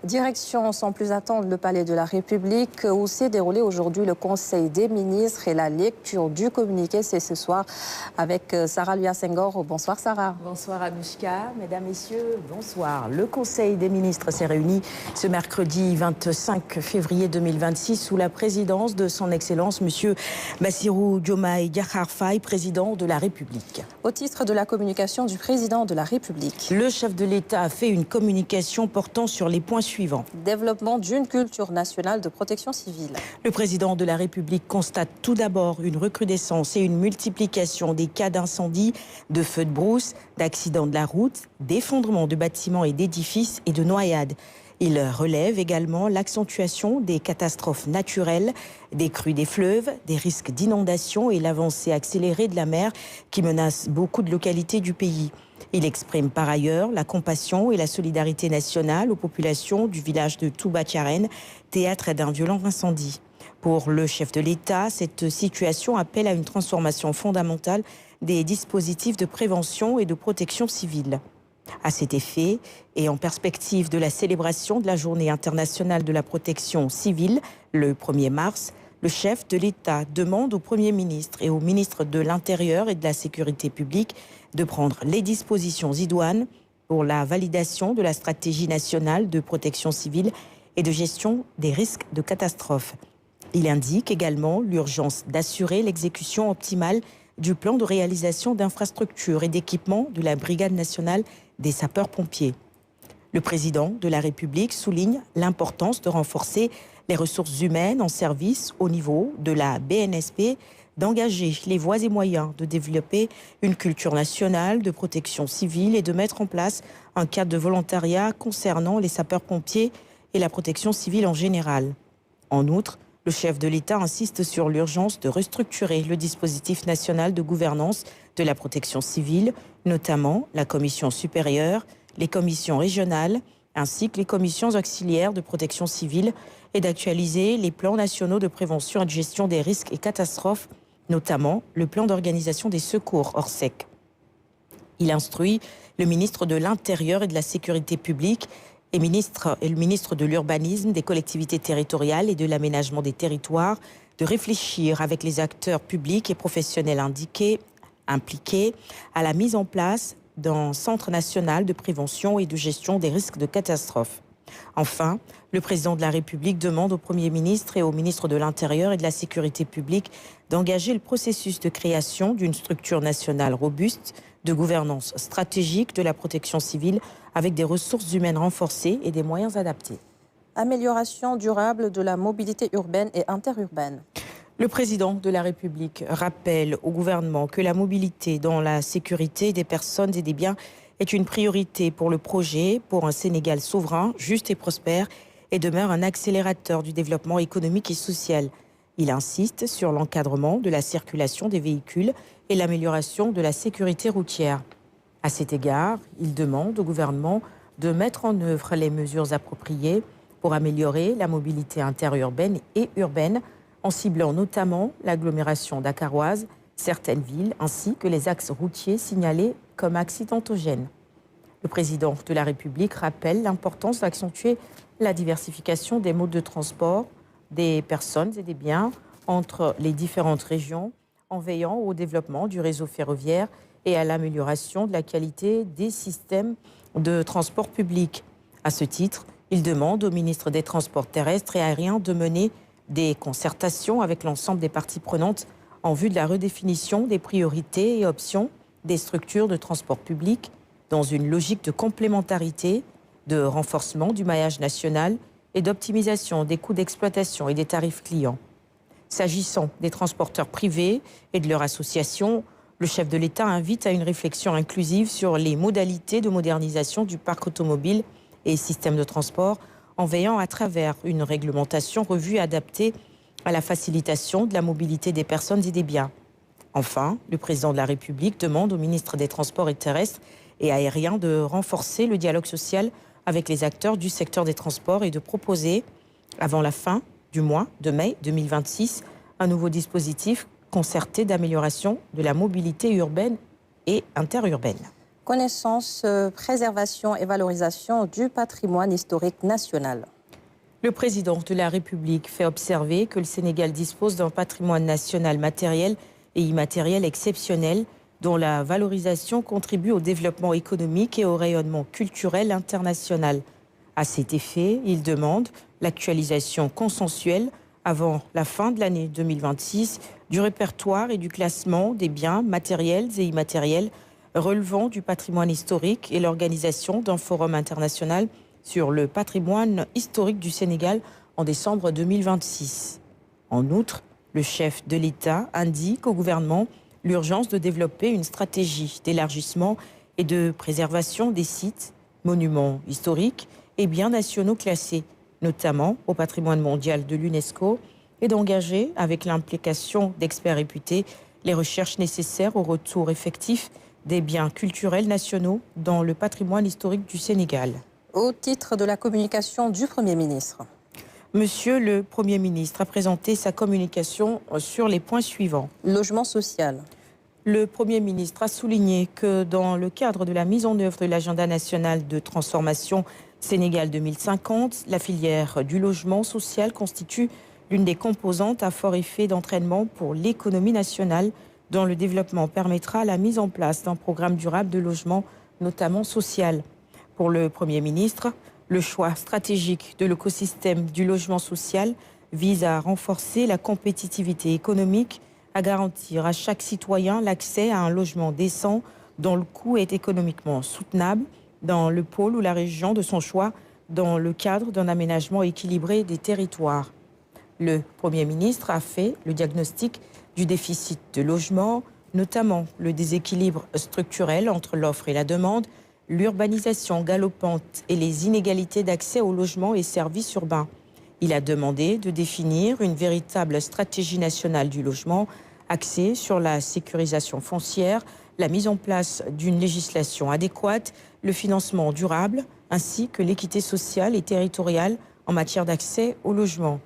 Direction sans plus attendre le Palais de la République où s'est déroulé aujourd'hui le Conseil des ministres et la lecture du communiqué. C'est ce soir avec Sarah Luya Senghor. Bonsoir Sarah. Bonsoir Anouchka. Mesdames, Messieurs, bonsoir. Le Conseil des ministres s'est réuni ce mercredi 25 février 2026 sous la présidence de son Excellence Monsieur Bassirou Diomaye Diakhar Faye, président de la République. Au titre de la communication du président de la République, le chef de l'État a fait une communication portant sur les points suivants. Développement d'une culture nationale de protection civile. Le président de la République constate tout d'abord une recrudescence et une multiplication des cas d'incendie, de feux de brousse, d'accidents de la route, d'effondrements de bâtiments et d'édifices et de noyades. Il relève également l'accentuation des catastrophes naturelles, des crues des fleuves, des risques d'inondation et l'avancée accélérée de la mer qui menace beaucoup de localités du pays. Il exprime par ailleurs la compassion et la solidarité nationale aux populations du village de Touba-Tiarène, théâtre d'un violent incendie. Pour le chef de l'État, cette situation appelle à une transformation fondamentale des dispositifs de prévention et de protection civile. À cet effet, et en perspective de la célébration de la Journée internationale de la protection civile, le 1er mars, le chef de l'État demande au Premier ministre et au ministre de l'Intérieur et de la Sécurité publique de prendre les dispositions idoines pour la validation de la stratégie nationale de protection civile et de gestion des risques de catastrophe. Il indique également l'urgence d'assurer l'exécution optimale du plan de réalisation d'infrastructures et d'équipements de la Brigade nationale des sapeurs-pompiers. Le président de la République souligne l'importance de renforcer les ressources humaines en service au niveau de la BNSP, d'engager les voies et moyens de développer une culture nationale de protection civile et de mettre en place un cadre de volontariat concernant les sapeurs-pompiers et la protection civile en général. En outre, le chef de l'État insiste sur l'urgence de restructurer le dispositif national de gouvernance de la protection civile, notamment la commission supérieure, les commissions régionales, ainsi que les commissions auxiliaires de protection civile, et d'actualiser les plans nationaux de prévention et de gestion des risques et catastrophes, notamment le plan d'organisation des secours Orsec. Il instruit le ministre de l'Intérieur et de la Sécurité publique et le ministre de l'Urbanisme, des collectivités territoriales et de l'aménagement des territoires de réfléchir avec les acteurs publics et professionnels impliqués à la mise en place d'un centre national de prévention et de gestion des risques de catastrophe. Enfin, le président de la République demande au Premier ministre et au ministre de l'Intérieur et de la Sécurité publique d'engager le processus de création d'une structure nationale robuste de gouvernance stratégique de la protection civile avec des ressources humaines renforcées et des moyens adaptés. Amélioration durable de la mobilité urbaine et interurbaine. Le président de la République rappelle au gouvernement que la mobilité dans la sécurité des personnes et des biens est une priorité pour le projet, pour un Sénégal souverain, juste et prospère, et demeure un accélérateur du développement économique et social. Il insiste sur l'encadrement de la circulation des véhicules et l'amélioration de la sécurité routière. À cet égard, il demande au gouvernement de mettre en œuvre les mesures appropriées pour améliorer la mobilité interurbaine et urbaine, en ciblant notamment l'agglomération dakaroise, certaines villes, ainsi que les axes routiers signalés comme accidentogènes. Le président de la République rappelle l'importance d'accentuer la diversification des modes de transport des personnes et des biens entre les différentes régions, en veillant au développement du réseau ferroviaire et à l'amélioration de la qualité des systèmes de transport public. À ce titre, il demande au ministre des Transports terrestres et aériens de mener des concertations avec l'ensemble des parties prenantes en vue de la redéfinition des priorités et options des structures de transport public dans une logique de complémentarité, de renforcement du maillage national et d'optimisation des coûts d'exploitation et des tarifs clients. S'agissant des transporteurs privés et de leur association, le chef de l'État invite à une réflexion inclusive sur les modalités de modernisation du parc automobile et système de transport, en veillant à travers une réglementation revue et adaptée à la facilitation de la mobilité des personnes et des biens. Enfin, le président de la République demande au ministre des Transports et terrestres et aériens de renforcer le dialogue social avec les acteurs du secteur des transports et de proposer, avant la fin du mois de mai 2026, un nouveau dispositif concerté d'amélioration de la mobilité urbaine et interurbaine. Connaissance, préservation et valorisation du patrimoine historique national. Le président de la République fait observer que le Sénégal dispose d'un patrimoine national matériel et immatériel exceptionnel dont la valorisation contribue au développement économique et au rayonnement culturel international. À cet effet, il demande l'actualisation consensuelle avant la fin de l'année 2026 du répertoire et du classement des biens matériels et immatériels relevant du patrimoine historique et l'organisation d'un forum international sur le patrimoine historique du Sénégal en décembre 2026. En outre, le chef de l'État indique au gouvernement l'urgence de développer une stratégie d'élargissement et de préservation des sites, monuments historiques et biens nationaux classés, notamment au patrimoine mondial de l'UNESCO, et d'engager, avec l'implication d'experts réputés, les recherches nécessaires au retour effectif des biens culturels nationaux dans le patrimoine historique du Sénégal. Au titre de la communication du Premier ministre. Monsieur le Premier ministre a présenté sa communication sur les points suivants. Logement social. Le Premier ministre a souligné que dans le cadre de la mise en œuvre de l'agenda national de transformation Sénégal 2050, la filière du logement social constitue l'une des composantes à fort effet d'entraînement pour l'économie nationale, dont le développement permettra la mise en place d'un programme durable de logement, notamment social. Pour le Premier ministre, le choix stratégique de l'écosystème du logement social vise à renforcer la compétitivité économique, à garantir à chaque citoyen l'accès à un logement décent dont le coût est économiquement soutenable dans le pôle ou la région de son choix, dans le cadre d'un aménagement équilibré des territoires. Le Premier ministre a fait le diagnostic du déficit de logement, notamment le déséquilibre structurel entre l'offre et la demande, l'urbanisation galopante et les inégalités d'accès aux logements et services urbains. Il a demandé de définir une véritable stratégie nationale du logement axée sur la sécurisation foncière, la mise en place d'une législation adéquate, le financement durable, ainsi que l'équité sociale et territoriale en matière d'accès au logement.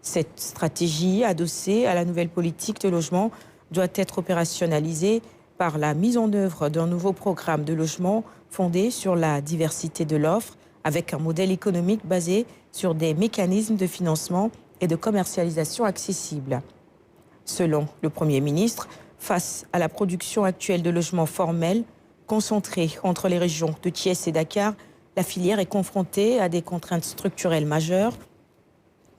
Cette stratégie, adossée à la nouvelle politique de logement, doit être opérationnalisée par la mise en œuvre d'un nouveau programme de logement fondé sur la diversité de l'offre, avec un modèle économique basé sur des mécanismes de financement et de commercialisation accessibles. Selon le Premier ministre, face à la production actuelle de logements formels, concentrée entre les régions de Thiès et Dakar, la filière est confrontée à des contraintes structurelles majeures,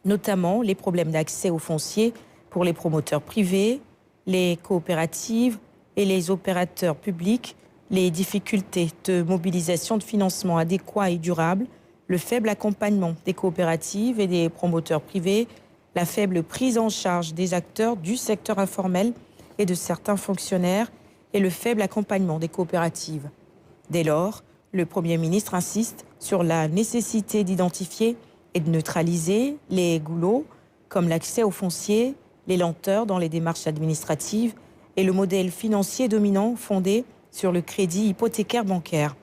notamment les problèmes d'accès au foncier pour les promoteurs privés, les coopératives et les opérateurs publics, les difficultés de mobilisation de financement adéquat et durable, le faible accompagnement des coopératives et des promoteurs privés, la faible prise en charge des acteurs du secteur informel et de certains fonctionnaires et le faible accompagnement des coopératives. Dès lors, le Premier ministre insiste sur la nécessité d'identifier et de neutraliser les goulots comme l'accès au foncier, les lenteurs dans les démarches administratives et le modèle financier dominant fondé sur le crédit hypothécaire bancaire.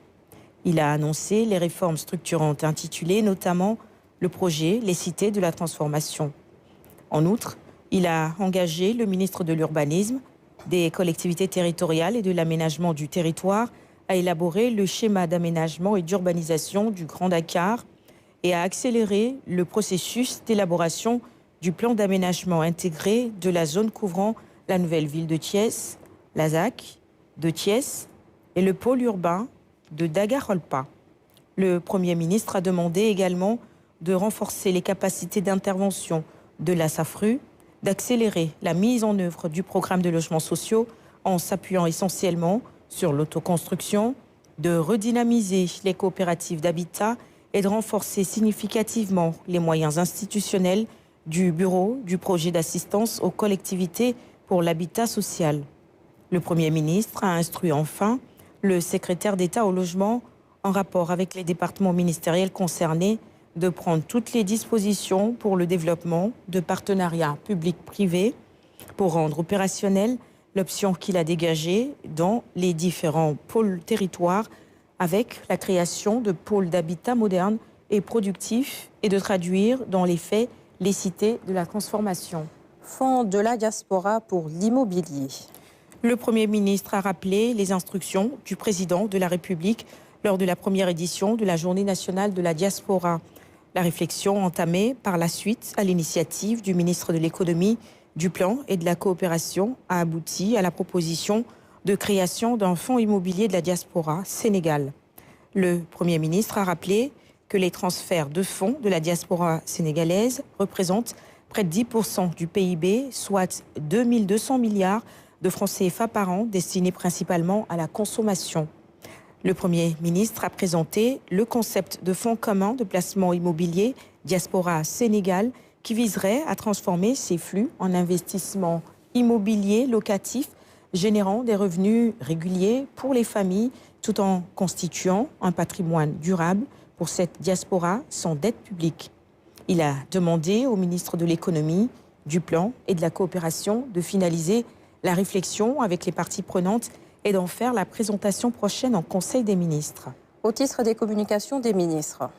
Il a annoncé les réformes structurantes intitulées notamment le projet Les Cités de la Transformation. En outre, il a engagé le ministre de l'Urbanisme, des collectivités territoriales et de l'aménagement du territoire à élaborer le schéma d'aménagement et d'urbanisation du Grand Dakar et à accélérer le processus d'élaboration du plan d'aménagement intégré de la zone couvrant la nouvelle ville de Thiès, la ZAC de Thiès et le pôle urbain de Dagar-Olpa. Le Premier ministre a demandé également de renforcer les capacités d'intervention de la SAFRU, d'accélérer la mise en œuvre du programme de logements sociaux en s'appuyant essentiellement sur l'autoconstruction, de redynamiser les coopératives d'habitat et de renforcer significativement les moyens institutionnels du bureau du projet d'assistance aux collectivités pour l'habitat social. Le Premier ministre a instruit enfin le secrétaire d'État au logement, en rapport avec les départements ministériels concernés, de prendre toutes les dispositions pour le développement de partenariats publics-privés pour rendre opérationnelle l'option qu'il a dégagée dans les différents pôles territoires avec la création de pôles d'habitat modernes et productifs et de traduire dans les faits les cités de la transformation. Fonds de la diaspora pour l'immobilier. Le Premier ministre a rappelé les instructions du président de la République lors de la première édition de la Journée nationale de la diaspora. La réflexion entamée par la suite à l'initiative du ministre de l'Économie, du Plan et de la Coopération a abouti à la proposition de création d'un fonds immobilier de la diaspora Sénégal. Le Premier ministre a rappelé que les transferts de fonds de la diaspora sénégalaise représentent près de 10% du PIB, soit 2200 milliards de francs CFA par an, destinés principalement à la consommation. Le Premier ministre a présenté le concept de fonds commun de placement immobilier Diaspora Sénégal qui viserait à transformer ces flux en investissements immobiliers locatifs générant des revenus réguliers pour les familles tout en constituant un patrimoine durable pour cette diaspora sans dette publique. Il a demandé au ministre de l'Économie, du Plan et de la Coopération de finaliser la réflexion avec les parties prenantes et d'en faire la présentation prochaine en Conseil des ministres. Au titre des communications des ministres.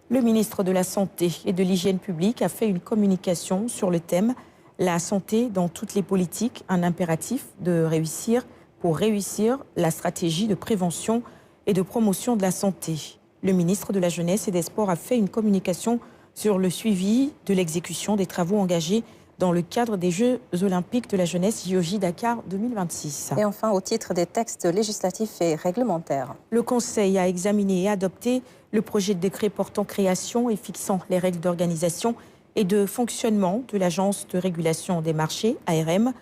Le ministre de la Santé et de l'Hygiène publique a fait une communication sur le thème « La santé dans toutes les politiques, un impératif de réussir pour réussir la stratégie de prévention et de promotion de la santé ». Le ministre de la Jeunesse et des Sports a fait une communication sur le suivi de l'exécution des travaux engagés dans le cadre des Jeux olympiques de la jeunesse JOJ Dakar 2026. Et enfin, au titre des textes législatifs et réglementaires. Le Conseil a examiné et adopté le projet de décret portant création et fixant les règles d'organisation et de fonctionnement de l'Agence de régulation des marchés, ARM.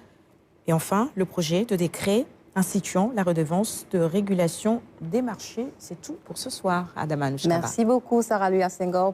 Et enfin, le projet de décret instituant la redevance de régulation des marchés. C'est tout pour ce soir, Adama Nouchkaba. Merci beaucoup, Sarah Luya Senghor.